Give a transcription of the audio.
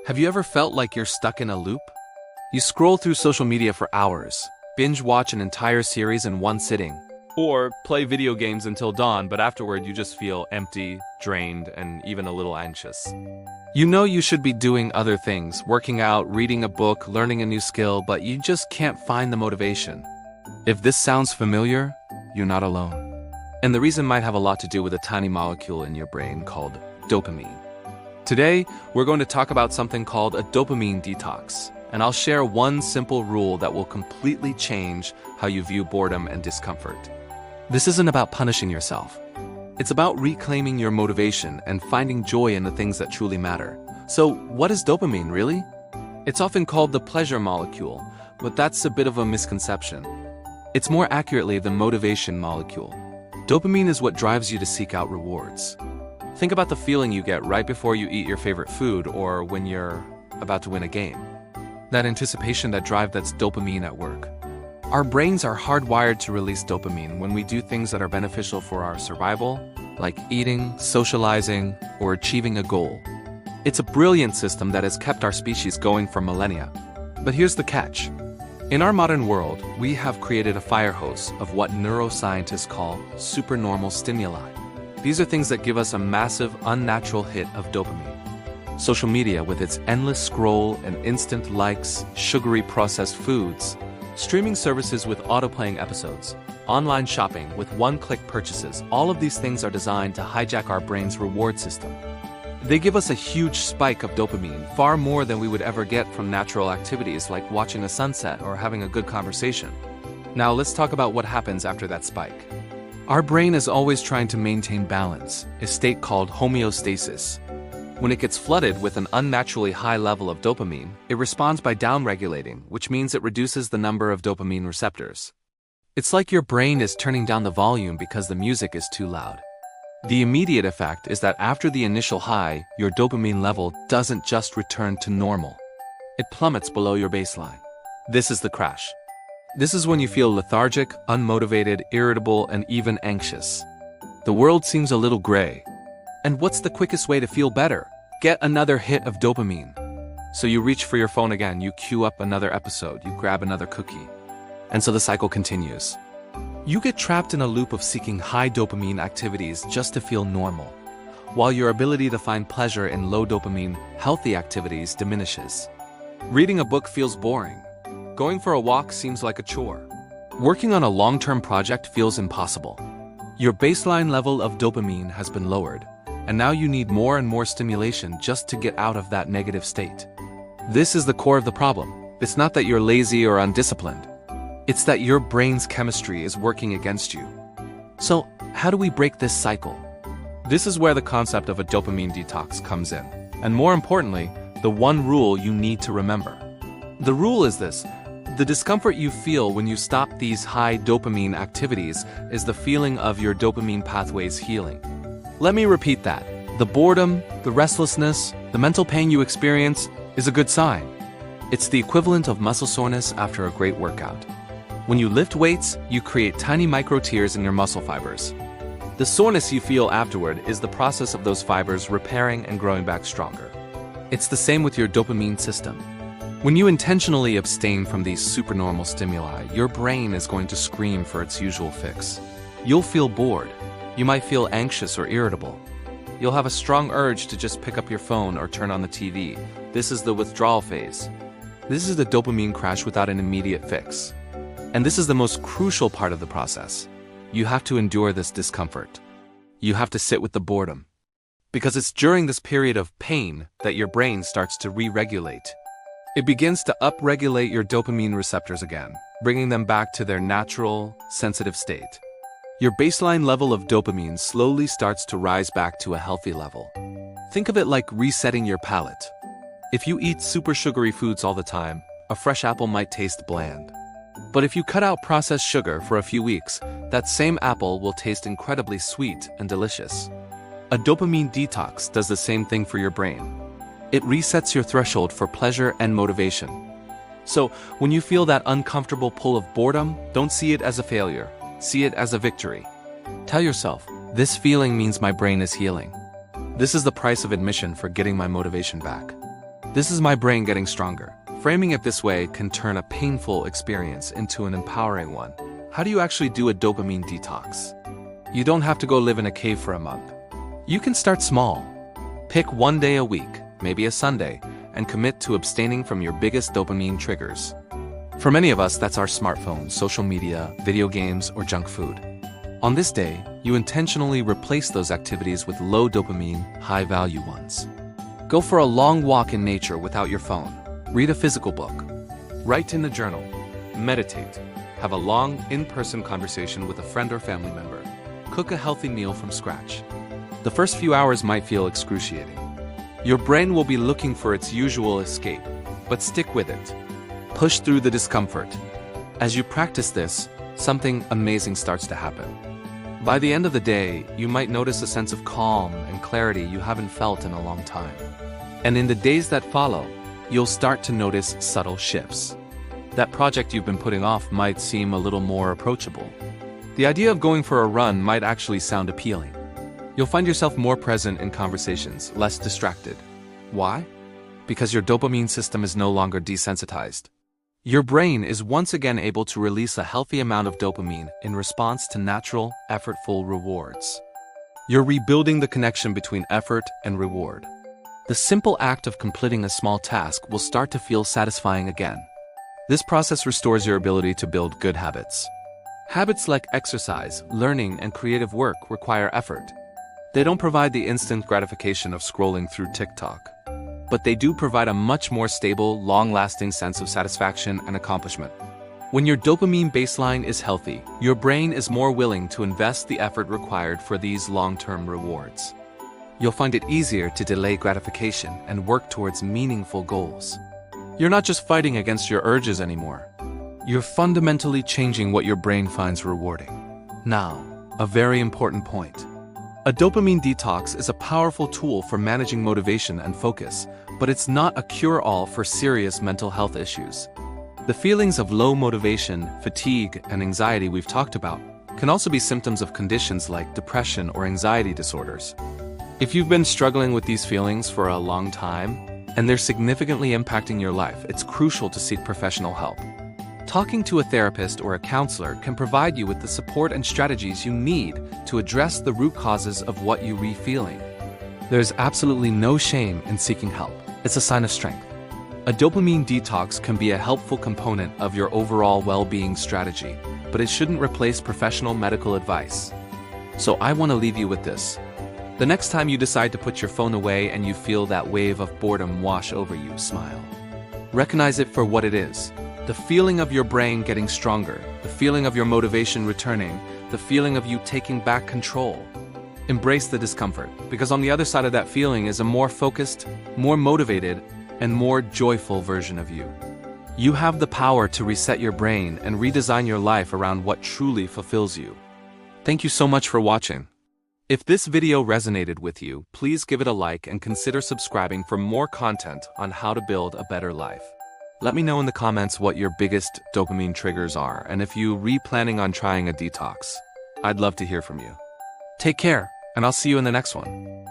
Have you ever felt like you're stuck in a loop? You scroll through social media for hours, binge watch an entire series in one sitting, or play video games until dawn, but afterward you just feel empty, drained, and even a little anxious. You know you should be doing other things, working out, reading a book, learning a new skill, but you just can't find the motivation. If this sounds familiar, you're not alone. And the reason might have a lot to do with a tiny molecule in your brain called dopamine. Today, we're going to talk about something called a dopamine detox, and I'll share one simple rule that will completely change how you view boredom and discomfort. This isn't about punishing yourself. It's about reclaiming your motivation and finding joy in the things that truly matter. So, what is dopamine, really? It's often called the pleasure molecule, but that's a bit of a misconception. It's more accurately the motivation molecule. Dopamine is what drives you to seek out rewards. Think about the feeling you get right before you eat your favorite food or when you're about to win a game. That anticipation, that drive, that's dopamine at work. Our brains are hardwired to release dopamine when we do things that are beneficial for our survival, like eating, socializing, or achieving a goal. It's a brilliant system that has kept our species going for millennia. But here's the catch. In our modern world, we have created a fire hose of what neuroscientists call supernormal stimuli. These are things that give us a massive, unnatural hit of dopamine. Social media with its endless scroll and instant likes, sugary processed foods, streaming services with autoplaying episodes, online shopping with one-click purchases, all of these things are designed to hijack our brain's reward system. They give us a huge spike of dopamine, far more than we would ever get from natural activities like watching a sunset or having a good conversation. Now let's talk about what happens after that spike. Our brain is always trying to maintain balance, a state called homeostasis. When it gets flooded with an unnaturally high level of dopamine, it responds by downregulating, which means it reduces the number of dopamine receptors. It's like your brain is turning down the volume because the music is too loud. The immediate effect is that after the initial high, your dopamine level doesn't just return to normal. It plummets below your baseline. This is the crash. This is when you feel lethargic, unmotivated, irritable, and even anxious. The world seems a little gray. And what's the quickest way to feel better? Get another hit of dopamine. So you reach for your phone again, you queue up another episode, you grab another cookie. And so the cycle continues. You get trapped in a loop of seeking high dopamine activities just to feel normal, while your ability to find pleasure in low dopamine, healthy activities diminishes. Reading a book feels boring. Going for a walk seems like a chore. Working on a long-term project feels impossible. Your baseline level of dopamine has been lowered, and now you need more and more stimulation just to get out of that negative state. This is the core of the problem. It's not that you're lazy or undisciplined. It's that your brain's chemistry is working against you. So, how do we break this cycle? This is where the concept of a dopamine detox comes in, and more importantly, the one rule you need to remember. The rule is this. The discomfort you feel when you stop these high dopamine activities is the feeling of your dopamine pathways healing. Let me repeat that. The boredom, the restlessness, the mental pain you experience is a good sign. It's the equivalent of muscle soreness after a great workout. When you lift weights, you create tiny micro tears in your muscle fibers. The soreness you feel afterward is the process of those fibers repairing and growing back stronger. It's the same with your dopamine system. When you intentionally abstain from these supernormal stimuli, your brain is going to scream for its usual fix. You'll feel bored. You might feel anxious or irritable. You'll have a strong urge to just pick up your phone or turn on the TV. This is the withdrawal phase. This is the dopamine crash without an immediate fix. And this is the most crucial part of the process. You have to endure this discomfort. You have to sit with the boredom. Because it's during this period of pain that your brain starts to re-regulate. It begins to upregulate your dopamine receptors again, bringing them back to their natural, sensitive state. Your baseline level of dopamine slowly starts to rise back to a healthy level. Think of it like resetting your palate. If you eat super sugary foods all the time, a fresh apple might taste bland. But if you cut out processed sugar for a few weeks, that same apple will taste incredibly sweet and delicious. A dopamine detox does the same thing for your brain. It resets your threshold for pleasure and motivation. So, when you feel that uncomfortable pull of boredom, don't see it as a failure. See it as a victory. Tell yourself, this feeling means my brain is healing. This is the price of admission for getting my motivation back. This is my brain getting stronger. Framing it this way can turn a painful experience into an empowering one. How do you actually do a dopamine detox? You don't have to go live in a cave for a month. You can start small. Pick one day a week, maybe a Sunday, and commit to abstaining from your biggest dopamine triggers. For many of us, that's our smartphone, social media, video games, or junk food. On this day, you intentionally replace those activities with low dopamine, high-value ones. Go for a long walk in nature without your phone. Read a physical book. Write in a journal. Meditate. Have a long, in-person conversation with a friend or family member. Cook a healthy meal from scratch. The first few hours might feel excruciating. Your brain will be looking for its usual escape, but stick with it. Push through the discomfort. As you practice this, something amazing starts to happen. By the end of the day, you might notice a sense of calm and clarity you haven't felt in a long time. And in the days that follow, you'll start to notice subtle shifts. That project you've been putting off might seem a little more approachable. The idea of going for a run might actually sound appealing. You'll find yourself more present in conversations, less distracted. Why? Because your dopamine system is no longer desensitized. Your brain is once again able to release a healthy amount of dopamine in response to natural, effortful rewards. You're rebuilding the connection between effort and reward. The simple act of completing a small task will start to feel satisfying again. This process restores your ability to build good habits. Habits like exercise, learning, and creative work require effort. They don't provide the instant gratification of scrolling through TikTok, but they do provide a much more stable, long-lasting sense of satisfaction and accomplishment. When your dopamine baseline is healthy, your brain is more willing to invest the effort required for these long-term rewards. You'll find it easier to delay gratification and work towards meaningful goals. You're not just fighting against your urges anymore. You're fundamentally changing what your brain finds rewarding. Now, a very important point. A dopamine detox is a powerful tool for managing motivation and focus, but it's not a cure-all for serious mental health issues. The feelings of low motivation, fatigue, and anxiety we've talked about can also be symptoms of conditions like depression or anxiety disorders. If you've been struggling with these feelings for a long time, and they're significantly impacting your life, it's crucial to seek professional help. Talking to a therapist or a counselor can provide you with the support and strategies you need to address the root causes of what you're feeling. There's absolutely no shame in seeking help. It's a sign of strength. A dopamine detox can be a helpful component of your overall well-being strategy, but it shouldn't replace professional medical advice. So I want to leave you with this. The next time you decide to put your phone away and you feel that wave of boredom wash over you, smile. Recognize it for what it is. The feeling of your brain getting stronger, the feeling of your motivation returning, the feeling of you taking back control. Embrace the discomfort, because on the other side of that feeling is a more focused, more motivated, and more joyful version of you. You have the power to reset your brain and redesign your life around what truly fulfills you. Thank you so much for watching. If this video resonated with you, please give it a like and consider subscribing for more content on how to build a better life. Let me know in the comments what your biggest dopamine triggers are and if you're planning on trying a detox. I'd love to hear from you. Take care, and I'll see you in the next one.